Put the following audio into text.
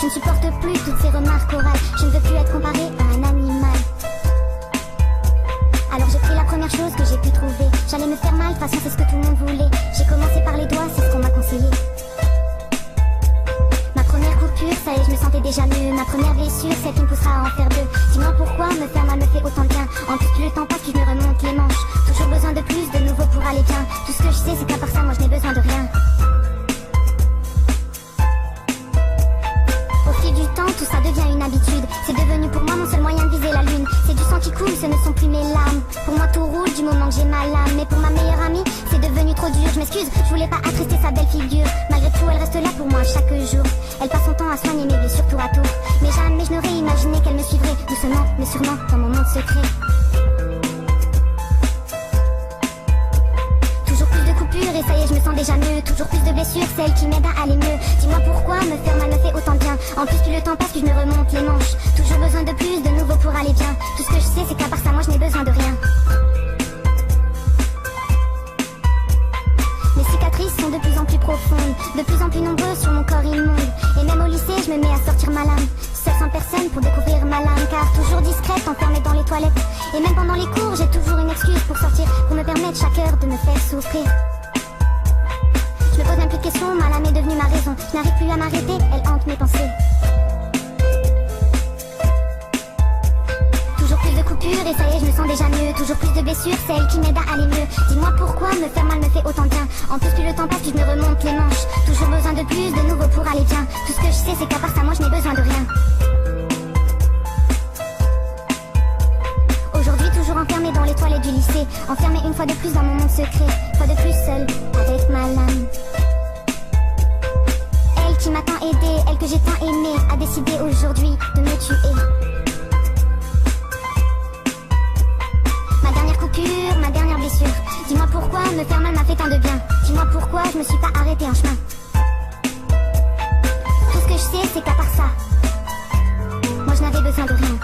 Je ne supporte plus toutes ces remarques orales. Je ne veux plus être comparée à un animal. Alors j'ai pris la première chose que j'ai pu trouver. J'allais me faire mal, de toute façon c'est ce que tout le monde voulait. J'ai commencé par les doigts, c'est ce qu'on m'a conseillé. Ma première coupure, ça y est, je me sentais déjà mieux. Ma première blessure, celle qui me poussera à en faire deux. Dis-moi pourquoi me faire mal me fait autant de bien. En plus plus le temps passe, plus je me remonte les manches. Toujours besoin de plus, de nouveau pour aller bien. Tout ce que je sais, c'est qu'à part ça, moi je n'ai besoin de rien. Au fil du temps, tout ça devient une habitude. C'est devenu pour moi mon seul moyen de viser la lune. C'est du sang qui coule, ce ne sont plus mes larmes. Pour moi tout roule du moment que j'ai ma lame. Mais pour ma meilleure amie, c'est devenu trop dur. Je m'excuse, je voulais pas attrister sa belle figure. Malgré tout, elle reste là pour moi chaque jour. Elle passe son temps à soigner mes blessures tour à tour. Mais jamais je n'aurais imaginé qu'elle me suivrait. Doucement, mais sûrement, dans mon monde secret. Et ça y est, je me sens déjà mieux. Toujours plus de blessures, celles qui m'aident à aller mieux. Dis-moi pourquoi me faire mal me fait autant de bien. En plus plus le temps passe, plus je me remonte les manches. Toujours besoin de plus, de nouveau pour aller bien. Tout ce que je sais, c'est qu'à part ça, moi je n'ai besoin de rien. Mes cicatrices sont de plus en plus profondes, de plus en plus nombreuses sur mon corps immonde. Et même au lycée, je me mets à sortir ma lame. Seule sans personne pour découvrir ma lame. Car toujours discrète, enfermée dans les toilettes. Et même pendant les cours, j'ai toujours une excuse pour sortir. Pour me permettre chaque heure de me faire souffrir. Je me pose même plus de questions, ma lame est devenue ma raison. Je n'arrive plus à m'arrêter, elle hante mes pensées. Toujours plus de coupures et ça y est, je me sens déjà mieux. Toujours plus de blessures, celles qui m'aident à aller mieux. Dis-moi pourquoi me faire mal me fait autant de bien. En plus plus le temps passe, plus je me remonte les manches. Toujours besoin de plus, de nouveau pour aller bien. Tout ce que je sais, c'est qu'à part ça, moi je n'ai besoin de rien. Aujourd'hui toujours enfermée dans les toilettes du lycée. Enfermée une fois de plus dans mon monde secret. Une fois de plus seule, avec ma lame. Elle qui m'a tant aidée, elle que j'ai tant aimée, a décidé aujourd'hui de me tuer. Ma dernière coupure, ma dernière blessure. Dis-moi pourquoi me faire mal m'a fait tant de bien. Dis-moi pourquoi je me suis pas arrêtée en chemin. Tout ce que je sais c'est qu'à part ça, moi je n'avais besoin de rien.